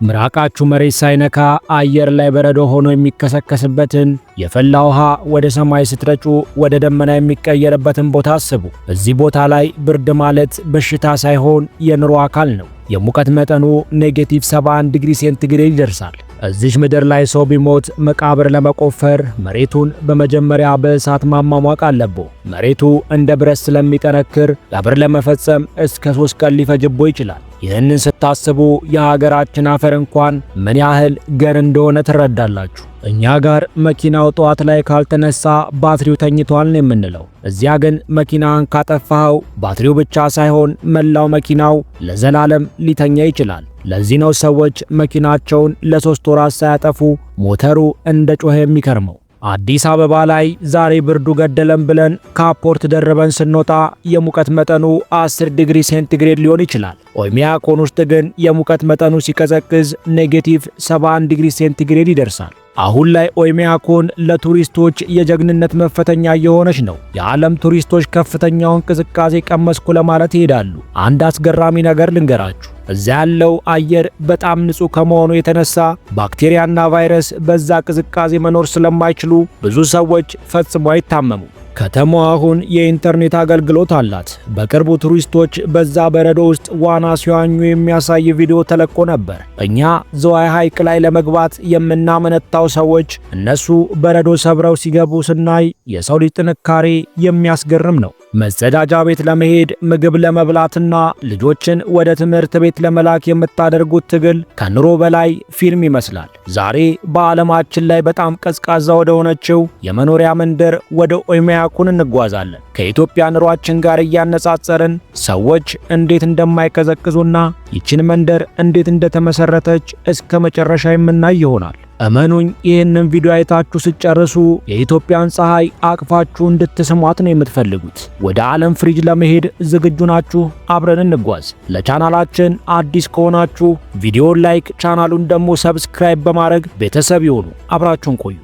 ምራቃችሁ መሬት ሳይነካ አየር ላይ በረዶ ሆኖ የሚከሰከስበትን የፈላ ውሃ ወደ ሰማይ ስትረጩ ወደ ደመና የሚቀየርበትን ቦታ አስቡ። እዚህ ቦታ ላይ ብርድ ማለት በሽታ ሳይሆን የኑሮ አካል ነው። የሙቀት መጠኑ -71 ዲግሪ ሴንቲግሬድ ይደርሳል። እዚህ ምድር ላይ ሰው ቢሞት መቃብር ለመቆፈር መሬቱን በመጀመሪያ በእሳት ማሟሟቅ አለብዎ። መሬቱ እንደ ብረት ስለሚጠነክር ቀብር ለመፈጸም እስከ 3 ቀን ሊፈጅቦ ይችላል። ይህንን ስታስቡ የሀገራችን አፈር እንኳን ምን ያህል ገር እንደሆነ ትረዳላችሁ። እኛ ጋር መኪናው ጠዋት ላይ ካልተነሳ ባትሪው ተኝቷል ነው የምንለው። እዚያ ግን መኪናን ካጠፋኸው ባትሪው ብቻ ሳይሆን መላው መኪናው ለዘላለም ሊተኛ ይችላል። ለዚህ ነው ሰዎች መኪናቸውን ለ3 ወራት ሳያጠፉ ሞተሩ እንደ ጮኸ የሚከርመው። አዲስ አበባ ላይ ዛሬ ብርዱ ገደለም ብለን ካፖርት ደርበን ስንወጣ የሙቀት መጠኑ 10 ዲግሪ ሴንቲግሬድ ሊሆን ይችላል። ኦይሜያኮን ውስጥ ግን የሙቀት መጠኑ ሲቀዘቅዝ -71 ዲግሪ ሴንቲግሬድ ይደርሳል። አሁን ላይ ኦይሜያኮን ለቱሪስቶች የጀግንነት መፈተኛ እየሆነች ነው። የዓለም ቱሪስቶች ከፍተኛውን ቅዝቃዜ ቀመስኩ ለማለት ይሄዳሉ። አንድ አስገራሚ ነገር ልንገራችሁ። እዚያ ያለው አየር በጣም ንጹህ ከመሆኑ የተነሳ ባክቴሪያና ቫይረስ በዛ ቅዝቃዜ መኖር ስለማይችሉ ብዙ ሰዎች ፈጽሞ አይታመሙ። ከተማዋ አሁን የኢንተርኔት አገልግሎት አላት። በቅርቡ ቱሪስቶች በዛ በረዶ ውስጥ ዋና ሲዋኙ የሚያሳይ ቪዲዮ ተለቆ ነበር። እኛ ዝዋይ ሐይቅ ላይ ለመግባት የምናመነታው ሰዎች እነሱ በረዶ ሰብረው ሲገቡ ስናይ የሰው ልጅ ጥንካሬ የሚያስገርም ነው። መጸዳጃ ቤት ለመሄድ ምግብ ለመብላትና ልጆችን ወደ ትምህርት ቤት ለመላክ የምታደርጉት ትግል ከኑሮ በላይ ፊልም ይመስላል። ዛሬ በዓለማችን ላይ በጣም ቀዝቃዛ ወደ ሆነችው የመኖሪያ መንደር ወደ ኦይሜያኮን እንጓዛለን። ከኢትዮጵያ ኑሯችን ጋር እያነጻጸርን ሰዎች እንዴት እንደማይቀዘቅዙና ይችን መንደር እንዴት እንደተመሰረተች እስከ መጨረሻ የምናይ ይሆናል። እመኑኝ፣ ይህንን ቪዲዮ አይታችሁ ስጨርሱ የኢትዮጵያን ፀሐይ አቅፋችሁ እንድትስሟት ነው የምትፈልጉት። ወደ ዓለም ፍሪጅ ለመሄድ ዝግጁ ናችሁ? አብረን እንጓዝ። ለቻናላችን አዲስ ከሆናችሁ ቪዲዮን ላይክ፣ ቻናሉን ደግሞ ሰብስክራይብ በማድረግ ቤተሰብ ይሁኑ። አብራችሁን ቆዩ።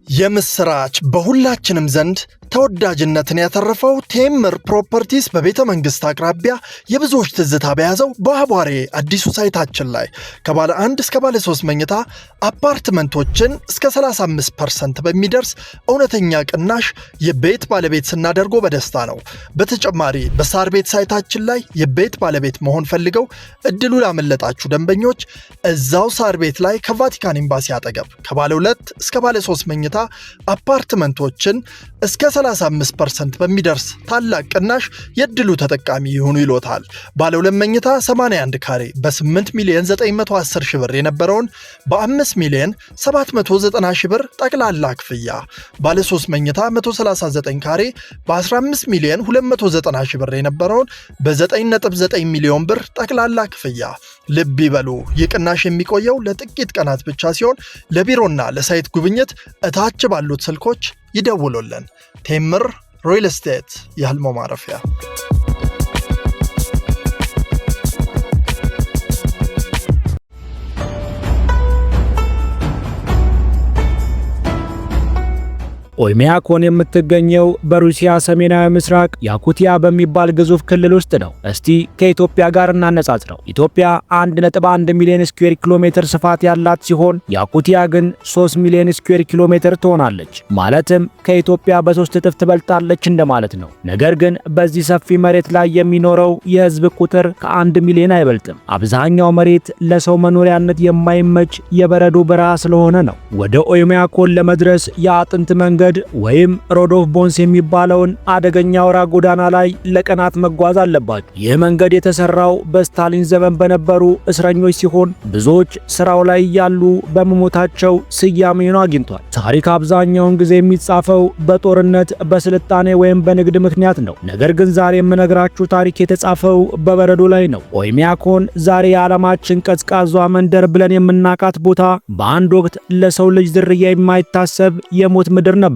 የምስራች! በሁላችንም ዘንድ ተወዳጅነትን ያተረፈው ቴምር ፕሮፐርቲስ በቤተ መንግስት አቅራቢያ የብዙዎች ትዝታ በያዘው በአቧሬ አዲሱ ሳይታችን ላይ ከባለ 1 እስከ ባለ 3 መኝታ አፓርትመንቶችን እስከ 35% በሚደርስ እውነተኛ ቅናሽ የቤት ባለቤት ስናደርጎ በደስታ ነው። በተጨማሪ በሳር ቤት ሳይታችን ላይ የቤት ባለቤት መሆን ፈልገው እድሉ ላመለጣችሁ ደንበኞች እዛው ሳር ቤት ላይ ከቫቲካን ኤምባሲ አጠገብ ከባለ 2 እስከ ባለ 3 መኝታ አፓርትመንቶችን እስከ 35% በሚደርስ ታላቅ ቅናሽ የድሉ ተጠቃሚ ይሁኑ ይሎታል። ባለ 2 መኝታ 81 ካሬ በ8 ሚሊዮን 910 ሺህ ብር የነበረውን በ5 ሚሊዮን 790 ሺህ ብር ጠቅላላ ክፍያ፣ ባለ 3 መኝታ 139 ካሬ በ15 ሚሊዮን 290 ሺህ ብር የነበረውን በ9.9 ሚሊዮን ብር ጠቅላላ ክፍያ። ልብ ይበሉ፣ ይህ ቅናሽ የሚቆየው ለጥቂት ቀናት ብቻ ሲሆን ለቢሮና ለሳይት ጉብኝት እታች ባሉት ስልኮች ይደውሉልን። ቴምር ሪል ስቴት የህልሞ ማረፊያ። ኦይሜያኮን የምትገኘው በሩሲያ ሰሜናዊ ምስራቅ ያኩቲያ በሚባል ግዙፍ ክልል ውስጥ ነው። እስቲ ከኢትዮጵያ ጋር እናነጻጽረው። ኢትዮጵያ 1.1 ሚሊዮን ስኩዌር ኪሎሜትር ስፋት ያላት ሲሆን ያኩቲያ ግን 3 ሚሊዮን ስኩዌር ኪሎሜትር ትሆናለች። ማለትም ከኢትዮጵያ በ3 እጥፍ ትበልጣለች እንደማለት ነው። ነገር ግን በዚህ ሰፊ መሬት ላይ የሚኖረው የህዝብ ቁጥር ከ1 ሚሊዮን አይበልጥም። አብዛኛው መሬት ለሰው መኖሪያነት የማይመች የበረዶ በረሃ ስለሆነ ነው። ወደ ኦይሜያኮን ለመድረስ የአጥንት መንገድ ወይም ሮድ ኦፍ ቦንስ የሚባለውን አደገኛ አውራ ጎዳና ላይ ለቀናት መጓዝ አለባችሁ። ይህ መንገድ የተሰራው በስታሊን ዘመን በነበሩ እስረኞች ሲሆን ብዙዎች ስራው ላይ ያሉ በመሞታቸው ስያሜውን አግኝቷል። ታሪክ አብዛኛውን ጊዜ የሚጻፈው በጦርነት በስልጣኔ ወይም በንግድ ምክንያት ነው። ነገር ግን ዛሬ የምነግራችሁ ታሪክ የተጻፈው በበረዶ ላይ ነው። ኦይሜያኮን ዛሬ የዓለማችን ቀዝቃዟ መንደር ብለን የምናውቃት ቦታ በአንድ ወቅት ለሰው ልጅ ዝርያ የማይታሰብ የሞት ምድር ነበር።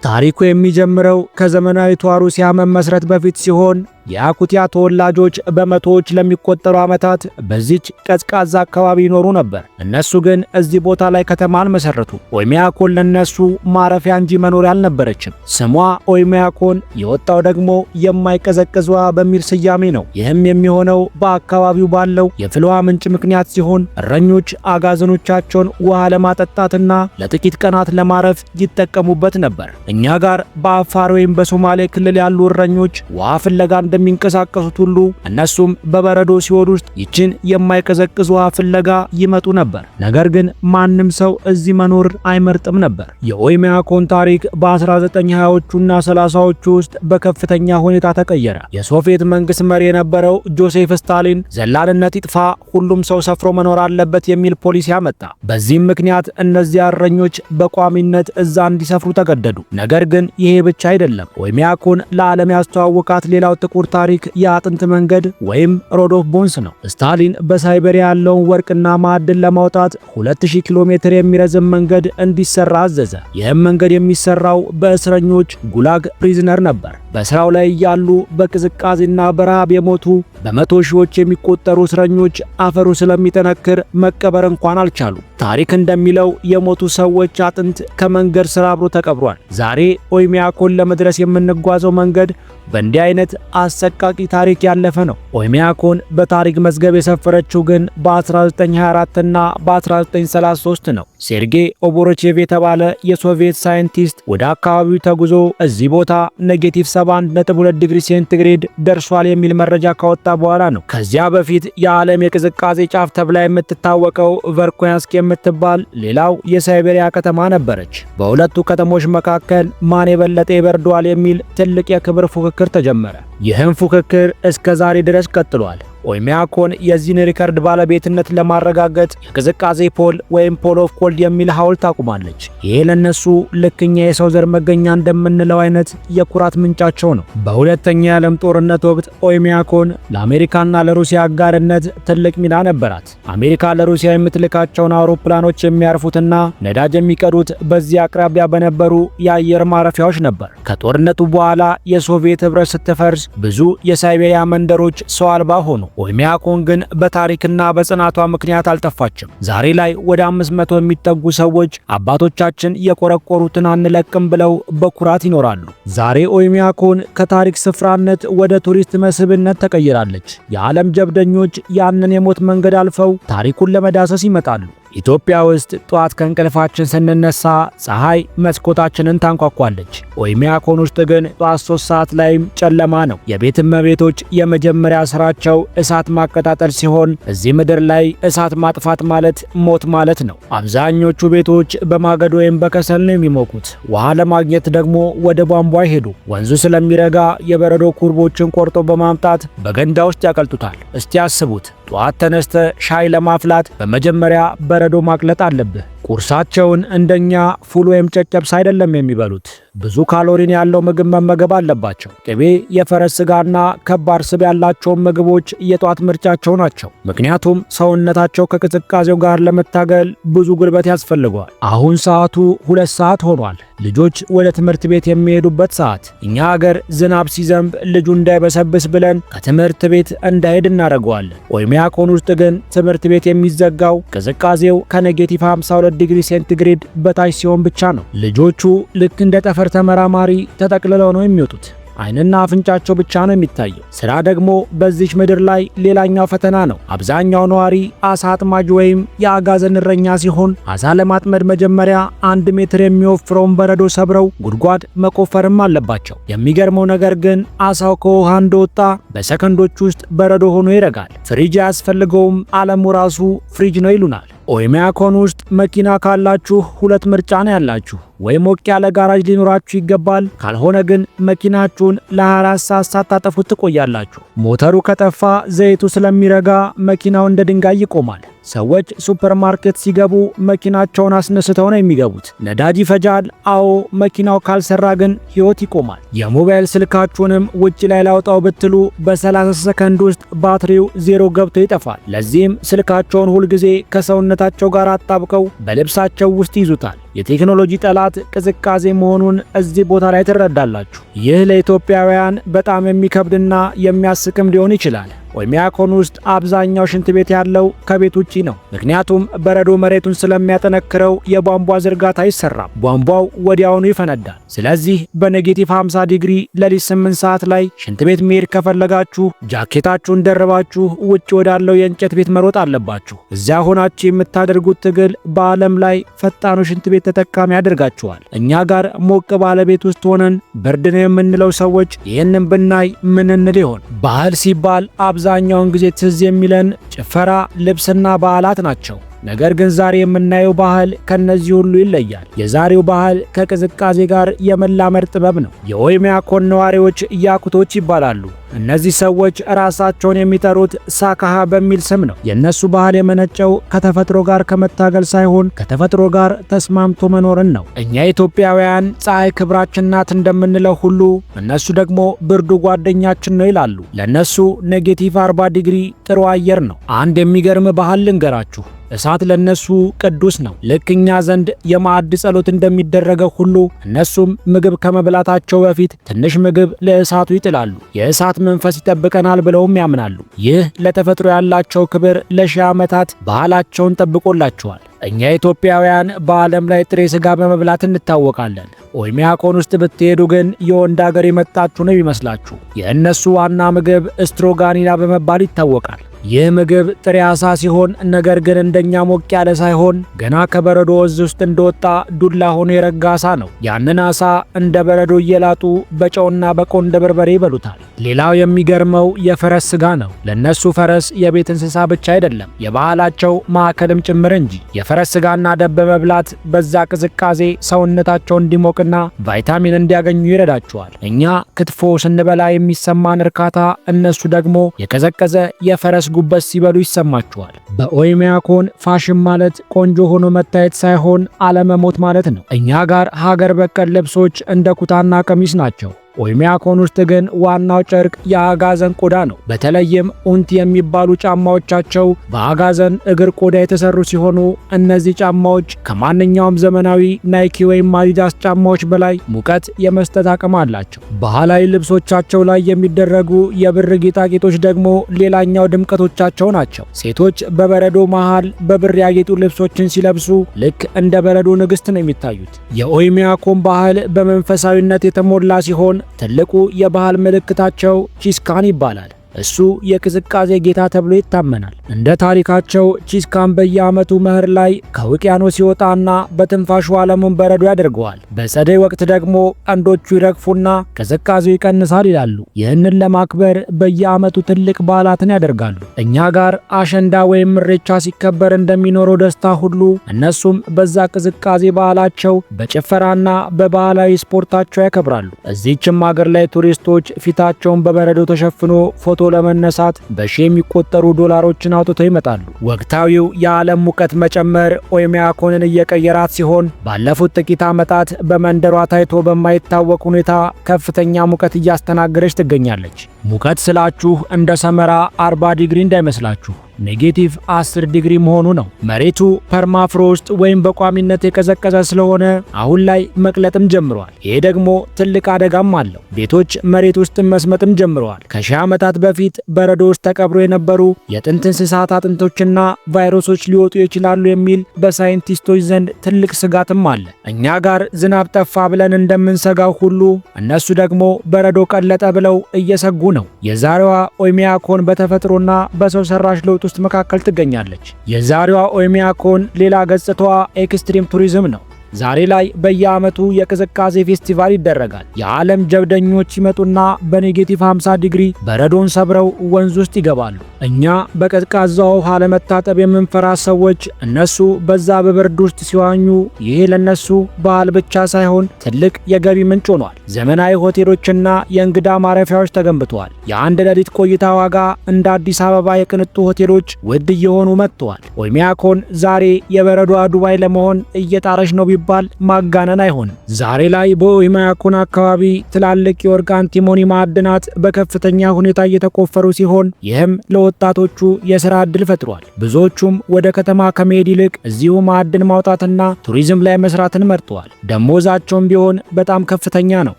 ታሪኩ የሚጀምረው ከዘመናዊቷ ሩሲያ መመስረት በፊት ሲሆን የያኩቲያ ተወላጆች በመቶዎች ለሚቆጠሩ ዓመታት በዚች ቀዝቃዛ አካባቢ ይኖሩ ነበር። እነሱ ግን እዚህ ቦታ ላይ ከተማን መሰረቱ። ኦይሜያኮን ለነሱ ማረፊያ እንጂ መኖሪያ አልነበረችም። ስሟ ኦይሜያኮን የወጣው ደግሞ የማይቀዘቅዝ ውሃ በሚል ስያሜ ነው። ይህም የሚሆነው በአካባቢው ባለው የፍልውሃ ምንጭ ምክንያት ሲሆን እረኞች አጋዘኖቻቸውን ውሃ ለማጠጣትና ለጥቂት ቀናት ለማረፍ ይጠቀሙበት ነበር። እኛ ጋር በአፋር ወይም በሶማሌ ክልል ያሉ እረኞች ውሃ ፍለጋ እንደሚንቀሳቀሱት ሁሉ እነሱም በበረዶ ሲወድ ውስጥ ይችን የማይቀዘቅዝ ውሃ ፍለጋ ይመጡ ነበር። ነገር ግን ማንም ሰው እዚህ መኖር አይመርጥም ነበር። የኦይሜያኮን ታሪክ በ1920ዎቹና 30ዎቹ ውስጥ በከፍተኛ ሁኔታ ተቀየረ። የሶቪየት መንግስት መሪ የነበረው ጆሴፍ ስታሊን ዘላንነት ይጥፋ፣ ሁሉም ሰው ሰፍሮ መኖር አለበት የሚል ፖሊሲ አመጣ። በዚህም ምክንያት እነዚያ እረኞች በቋሚነት እዛ እንዲሰፍሩ ተገደዱ። ነገር ግን ይሄ ብቻ አይደለም። ኦይሜያኮን ለዓለም ያስተዋወቃት ሌላው ጥቁር ታሪክ የአጥንት መንገድ ወይም ሮድ ኦፍ ቦንስ ነው። ስታሊን በሳይቤሪያ ያለውን ወርቅና ማዕድን ለማውጣት 2000 ኪሎ ሜትር የሚረዝም መንገድ እንዲሰራ አዘዘ። ይህም መንገድ የሚሰራው በእስረኞች ጉላግ ፕሪዝነር ነበር። በስራው ላይ ያሉ በቅዝቃዜና በረሃብ የሞቱ በመቶ ሺዎች የሚቆጠሩ እስረኞች አፈሩ ስለሚጠነክር መቀበር እንኳን አልቻሉ። ታሪክ እንደሚለው የሞቱ ሰዎች አጥንት ከመንገድ ስር አብሮ ተቀብሯል። ዛሬ ኦይሜያኮን ለመድረስ የምንጓዘው መንገድ በእንዲህ አይነት አሰቃቂ ታሪክ ያለፈ ነው። ኦይሜያኮን በታሪክ መዝገብ የሰፈረችው ግን በ1924 እና በ1933 ነው። ሴርጌይ ኦቦሮቼቭ የተባለ የሶቪየት ሳይንቲስት ወደ አካባቢው ተጉዞ እዚህ ቦታ -71.2 ዲግሪ ሴንቲግሬድ ደርሷል የሚል መረጃ ካወጣ በኋላ ነው። ከዚያ በፊት የዓለም የቅዝቃዜ ጫፍ ተብላ የምትታወቀው ቨርኮያንስክ የምትባል ሌላው የሳይቤሪያ ከተማ ነበረች። በሁለቱ ከተሞች መካከል ማን የበለጠ ይበርደዋል የሚል ትልቅ የክብር ፉክክር ተጀመረ። ይህም ፉክክር እስከ ዛሬ ድረስ ቀጥሏል። ኦይሜያኮን የዚህን ሪከርድ ባለቤትነት ለማረጋገጥ የቅዝቃዜ ፖል ወይም ፖል ኦፍ ኮልድ የሚል ሐውልት አቁማለች። ይሄ ለነሱ ልክኛ የሰው ዘር መገኛ እንደምንለው አይነት የኩራት ምንጫቸው ነው። በሁለተኛው የዓለም ጦርነት ወቅት ኦይሜያኮን ለአሜሪካና ለሩሲያ አጋርነት ትልቅ ሚና ነበራት። አሜሪካ ለሩሲያ የምትልካቸውን አውሮፕላኖች የሚያርፉትና ነዳጅ የሚቀዱት በዚህ አቅራቢያ በነበሩ የአየር ማረፊያዎች ነበር። ከጦርነቱ በኋላ የሶቪየት ኅብረት ስትፈርስ ብዙ የሳይቤሪያ መንደሮች ሰው አልባ ሆኑ። ኦይሜያኮን ግን በታሪክና በጽናቷ ምክንያት አልጠፋችም። ዛሬ ላይ ወደ 500 የሚጠጉ ሰዎች አባቶቻችን የቆረቆሩትን አንለቅም ብለው በኩራት ይኖራሉ። ዛሬ ኦይሜያኮን ከታሪክ ስፍራነት ወደ ቱሪስት መስህብነት ተቀይራለች። የዓለም ጀብደኞች ያንን የሞት መንገድ አልፈው ታሪኩን ለመዳሰስ ይመጣሉ። ኢትዮጵያ ውስጥ ጧት ከእንቅልፋችን ስንነሳ ፀሐይ መስኮታችንን ታንኳኳለች። ኦይሜያኮን ውስጥ ግን ጧት 3 ሰዓት ላይም ጨለማ ነው። የቤት እመቤቶች የመጀመሪያ ስራቸው እሳት ማቀጣጠል ሲሆን እዚህ ምድር ላይ እሳት ማጥፋት ማለት ሞት ማለት ነው። አብዛኞቹ ቤቶች በማገዶ ወይም በከሰል ነው የሚሞቁት። ውሃ ለማግኘት ደግሞ ወደ ቧንቧ ይሄዱ። ወንዙ ስለሚረጋ የበረዶ ኩርቦችን ቆርጦ በማምጣት በገንዳ ውስጥ ያቀልጡታል። እስቲ አስቡት፣ ጧት ተነስተ ሻይ ለማፍላት በመጀመሪያ በረዶ ማቅለጥ አለብህ። ቁርሳቸውን እንደኛ ፉል ወይም ጨጨብሳ አይደለም የሚበሉት። ብዙ ካሎሪን ያለው ምግብ መመገብ አለባቸው። ቅቤ፣ የፈረስ ስጋና ከባድ ስብ ያላቸው ምግቦች የጧት ምርጫቸው ናቸው። ምክንያቱም ሰውነታቸው ከቅዝቃዜው ጋር ለመታገል ብዙ ጉልበት ያስፈልገዋል። አሁን ሰዓቱ 2 ሰዓት ሆኗል። ልጆች ወደ ትምህርት ቤት የሚሄዱበት ሰዓት። እኛ ሀገር ዝናብ ሲዘንብ ልጁ እንዳይበሰብስ ብለን ከትምህርት ቤት እንዳይሄድ እናደርገዋለን። ኦይሜያኮን ውስጥ ግን ትምህርት ቤት የሚዘጋው ቅዝቃዜው ከኔጌቲቭ 52 ዲግሪ ሴንቲግሬድ በታች ሲሆን ብቻ ነው። ልጆቹ ልክ እንደ ጠፈር ተመራማሪ ተጠቅልለው ነው የሚወጡት። ዓይንና አፍንጫቸው ብቻ ነው የሚታየው። ስራ ደግሞ በዚች ምድር ላይ ሌላኛው ፈተና ነው። አብዛኛው ነዋሪ አሳ አጥማጅ ወይም የአጋዘን እረኛ ሲሆን አሳ ለማጥመድ መጀመሪያ 1 ሜትር የሚወፍረውን በረዶ ሰብረው ጉድጓድ መቆፈርም አለባቸው። የሚገርመው ነገር ግን አሳው ከውሃ እንደወጣ በሰከንዶች ውስጥ በረዶ ሆኖ ይረጋል። ፍሪጅ አያስፈልገውም፣ ዓለሙ ራሱ ፍሪጅ ነው ይሉናል። ኦይሜያኮን ውስጥ መኪና ካላችሁ 2 ምርጫ ነው ያላችሁ። ወይ ሞቅ ያለ ጋራጅ ሊኖራችሁ ይገባል፣ ካልሆነ ግን መኪናችሁን ለ24 ሰዓት ሳታጠፉት ትቆያላችሁ። ሞተሩ ከጠፋ ዘይቱ ስለሚረጋ መኪናው እንደ ድንጋይ ይቆማል። ሰዎች ሱፐርማርኬት ሲገቡ መኪናቸውን አስነስተው ነው የሚገቡት። ነዳጅ ይፈጃል። አዎ፣ መኪናው ካልሰራ ግን ሕይወት ይቆማል። የሞባይል ስልካችሁንም ውጭ ላይ ላውጣው ብትሉ በ30 ሰከንድ ውስጥ ባትሪው 0 ገብቶ ይጠፋል። ለዚህም ስልካቸውን ሁልጊዜ ከሰውነታቸው ጋር አጣብቀው በልብሳቸው ውስጥ ይዙታል። የቴክኖሎጂ ጠላት ቅዝቃዜ መሆኑን እዚህ ቦታ ላይ ትረዳላችሁ። ይህ ለኢትዮጵያውያን በጣም የሚከብድና የሚያስቅም ሊሆን ይችላል። ኦይሚያኮን ውስጥ አብዛኛው ሽንት ቤት ያለው ከቤት ውጪ ነው። ምክንያቱም በረዶ መሬቱን ስለሚያጠነክረው የቧንቧ ዝርጋታ አይሰራም። ቧንቧው ወዲያውኑ ይፈነዳል። ስለዚህ በኔጌቲቭ 50 ዲግሪ ሌሊት 8 ሰዓት ላይ ሽንት ቤት መሄድ ከፈለጋችሁ ጃኬታችሁን ደርባችሁ ውጭ ወዳለው የእንጨት ቤት መሮጥ አለባችሁ። እዚያ ሆናችሁ የምታደርጉት ትግል በዓለም ላይ ፈጣኑ ሽንት ቤት ተጠቃሚ ያደርጋችኋል። እኛ ጋር ሞቅ ባለ ቤት ውስጥ ሆነን ብርድ ነው የምንለው ሰዎች ይህንን ብናይ ምን እንል ይሆን? ባህል ሲባል አብዛኛውን ጊዜ ትዝ የሚለን ጭፈራ፣ ልብስና በዓላት ናቸው። ነገር ግን ዛሬ የምናየው ባህል ከነዚህ ሁሉ ይለያል። የዛሬው ባህል ከቅዝቃዜ ጋር የመላመድ ጥበብ ነው። የኦይሚያኮን ነዋሪዎች ያኩቶች ይባላሉ። እነዚህ ሰዎች ራሳቸውን የሚጠሩት ሳካሃ በሚል ስም ነው። የእነሱ ባህል የመነጨው ከተፈጥሮ ጋር ከመታገል ሳይሆን ከተፈጥሮ ጋር ተስማምቶ መኖርን ነው። እኛ ኢትዮጵያውያን ፀሐይ ክብራችን ናት እንደምንለው ሁሉ እነሱ ደግሞ ብርዱ ጓደኛችን ነው ይላሉ። ለእነሱ ኔጌቲቭ 40 ዲግሪ ጥሩ አየር ነው። አንድ የሚገርም ባህል ልንገራችሁ። እሳት ለነሱ ቅዱስ ነው። ልክ እኛ ዘንድ የማዕድ ጸሎት እንደሚደረገው ሁሉ እነሱም ምግብ ከመብላታቸው በፊት ትንሽ ምግብ ለእሳቱ ይጥላሉ። የእሳት መንፈስ ይጠብቀናል ብለውም ያምናሉ። ይህ ለተፈጥሮ ያላቸው ክብር ለሺህ ዓመታት ባህላቸውን ጠብቆላቸዋል። እኛ ኢትዮጵያውያን በዓለም ላይ ጥሬ ስጋ በመብላት እንታወቃለን። ኦይሚያኮን ውስጥ ብትሄዱ ግን የወንድ ሀገር የመጣችሁ ነው ይመስላችሁ። የእነሱ ዋና ምግብ ስትሮጋኒና በመባል ይታወቃል። ይህ ምግብ ጥሬ ዓሳ ሲሆን ነገር ግን እንደኛ ሞቅ ያለ ሳይሆን ገና ከበረዶ ወንዝ ውስጥ እንደወጣ ዱላ ሆኖ የረጋ ዓሳ ነው። ያንን ዓሳ እንደ በረዶ እየላጡ በጨውና በቆንደ በርበሬ ይበሉታል። ሌላው የሚገርመው የፈረስ ስጋ ነው። ለነሱ ፈረስ የቤት እንስሳ ብቻ አይደለም፣ የባህላቸው ማዕከልም ጭምር እንጂ። የፈረስ ስጋና ደብ በመብላት በዛ ቅዝቃዜ ሰውነታቸው እንዲሞቅና ቫይታሚን እንዲያገኙ ይረዳቸዋል። እኛ ክትፎ ስንበላ የሚሰማን እርካታ እነሱ ደግሞ የቀዘቀዘ የፈረስ ጉበት ሲበሉ ይሰማቸዋል። በኦይሚያኮን ፋሽን ማለት ቆንጆ ሆኖ መታየት ሳይሆን አለመሞት ማለት ነው። እኛ ጋር ሀገር በቀል ልብሶች እንደ ኩታና ቀሚስ ናቸው። ኦይሚያኮን ውስጥ ግን ዋናው ጨርቅ የአጋዘን ቆዳ ነው። በተለይም ኡንቲ የሚባሉ ጫማዎቻቸው በአጋዘን እግር ቆዳ የተሰሩ ሲሆኑ እነዚህ ጫማዎች ከማንኛውም ዘመናዊ ናይኪ ወይም አዲዳስ ጫማዎች በላይ ሙቀት የመስጠት አቅም አላቸው። ባህላዊ ልብሶቻቸው ላይ የሚደረጉ የብር ጌጣጌጦች ደግሞ ሌላኛው ድምቀቶቻቸው ናቸው። ሴቶች በበረዶ መሃል በብር ያጌጡ ልብሶችን ሲለብሱ ልክ እንደ በረዶ ንግስት ነው የሚታዩት። የኦይሚያኮን ባህል በመንፈሳዊነት የተሞላ ሲሆን ትልቁ የባህል ምልክታቸው ቺስካን ይባላል። እሱ የቅዝቃዜ ጌታ ተብሎ ይታመናል። እንደ ታሪካቸው ቺስካን በየዓመቱ መኸር ላይ ከውቅያኖስ ይወጣና በትንፋሹ ዓለሙን በረዶ ያደርገዋል። በጸደይ ወቅት ደግሞ ቀንዶቹ ይረግፉና ቅዝቃዜው ይቀንሳል ይላሉ። ይህንን ለማክበር በየዓመቱ ትልቅ በዓላትን ያደርጋሉ። እኛ ጋር አሸንዳ ወይም ኢሬቻ ሲከበር እንደሚኖረው ደስታ ሁሉ እነሱም በዛ ቅዝቃዜ በዓላቸው በጭፈራና በባህላዊ ስፖርታቸው ያከብራሉ። እዚህችም ሀገር ላይ ቱሪስቶች ፊታቸውን በበረዶ ተሸፍኖ ፎቶ ለመነሳት በሺ የሚቆጠሩ ዶላሮችን አውጥተው ይመጣሉ። ወቅታዊው የዓለም ሙቀት መጨመር ኦይሚያኮንን እየቀየራት ሲሆን ባለፉት ጥቂት ዓመታት በመንደሯ ታይቶ በማይታወቅ ሁኔታ ከፍተኛ ሙቀት እያስተናገደች ትገኛለች። ሙቀት ስላችሁ እንደ ሰመራ 40 ዲግሪ እንዳይመስላችሁ፣ ኔጌቲቭ 10 ዲግሪ መሆኑ ነው። መሬቱ ፐርማፍሮስት ወይም በቋሚነት የቀዘቀዘ ስለሆነ አሁን ላይ መቅለጥም ጀምሯል። ይሄ ደግሞ ትልቅ አደጋም አለው። ቤቶች መሬት ውስጥ መስመጥም ጀምረዋል። ከሺህ ዓመታት በፊት በረዶ ውስጥ ተቀብሮ የነበሩ የጥንት እንስሳት አጥንቶችና ቫይረሶች ሊወጡ ይችላሉ የሚል በሳይንቲስቶች ዘንድ ትልቅ ስጋትም አለ። እኛ ጋር ዝናብ ጠፋ ብለን እንደምንሰጋው ሁሉ እነሱ ደግሞ በረዶ ቀለጠ ብለው እየሰጉ ነው። የዛሬዋ ኦይሚያኮን በተፈጥሮና በሰው ሰራሽ ለውጥ ውስጥ መካከል ትገኛለች። የዛሬዋ ኦይሚያኮን ሌላ ገጽታዋ ኤክስትሪም ቱሪዝም ነው። ዛሬ ላይ በየዓመቱ የቅዝቃዜ ፌስቲቫል ይደረጋል። የዓለም ጀብደኞች ይመጡና በኔጌቲቭ 50 ዲግሪ በረዶን ሰብረው ወንዝ ውስጥ ይገባሉ። እኛ በቀዝቃዛ ውሃ ለመታጠብ የምንፈራ ሰዎች እነሱ በዛ በብርድ ውስጥ ሲዋኙ ይሄ ለነሱ ባህል ብቻ ሳይሆን ትልቅ የገቢ ምንጭ ሆኗል። ዘመናዊ ሆቴሎችና የእንግዳ ማረፊያዎች ተገንብተዋል። የአንድ ሌሊት ቆይታ ዋጋ እንደ አዲስ አበባ የቅንጡ ሆቴሎች ውድ እየሆኑ መጥተዋል። ኦይሚያኮን ዛሬ የበረዶዋ ዱባይ ለመሆን እየጣረች ነው ቢባል ማጋነን አይሆንም። ዛሬ ላይ በኦይማያኮን አካባቢ ትላልቅ የወርቅ አንቲሞኒ ማዕድናት በከፍተኛ ሁኔታ እየተቆፈሩ ሲሆን ይህም ለወጣቶቹ የሥራ ዕድል ፈጥሯል። ብዙዎቹም ወደ ከተማ ከመሄድ ይልቅ እዚሁ ማዕድን ማውጣትና ቱሪዝም ላይ መስራትን መርጠዋል። ደሞዛቸውም ቢሆን በጣም ከፍተኛ ነው።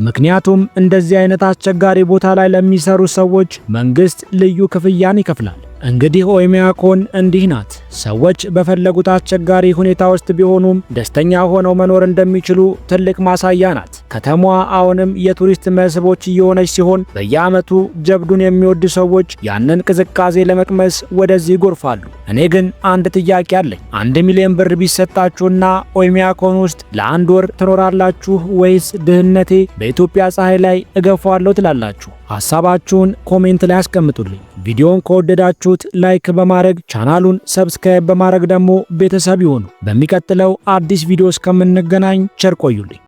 ምክንያቱም እንደዚህ አይነት አስቸጋሪ ቦታ ላይ ለሚሰሩ ሰዎች መንግስት ልዩ ክፍያን ይከፍላል። እንግዲህ ኦይማያኮን እንዲህ ናት። ሰዎች በፈለጉት አስቸጋሪ ሁኔታ ውስጥ ቢሆኑም ደስተኛ ሆነው መኖር እንደሚችሉ ትልቅ ማሳያ ናት። ከተማዋ አሁንም የቱሪስት መስህቦች እየሆነች ሲሆን በየዓመቱ ጀብዱን የሚወዱ ሰዎች ያንን ቅዝቃዜ ለመቅመስ ወደዚህ ይጎርፋሉ። እኔ ግን አንድ ጥያቄ አለኝ። 1 ሚሊዮን ብር ቢሰጣችሁና ኦይማያኮን ውስጥ ለ1 ወር ትኖራላችሁ ወይስ ድህነቴ በኢትዮጵያ ፀሐይ ላይ እገፋዋለሁ ትላላችሁ? ሐሳባችሁን ኮሜንት ላይ አስቀምጡልኝ። ቪዲዮውን ከወደዳችሁት ላይክ በማድረግ ቻናሉን ሰብስክራይብ በማድረግ ደግሞ ቤተሰብ ይሁኑ። በሚቀጥለው አዲስ ቪዲዮ እስከምንገናኝ ቸር ቆዩልኝ።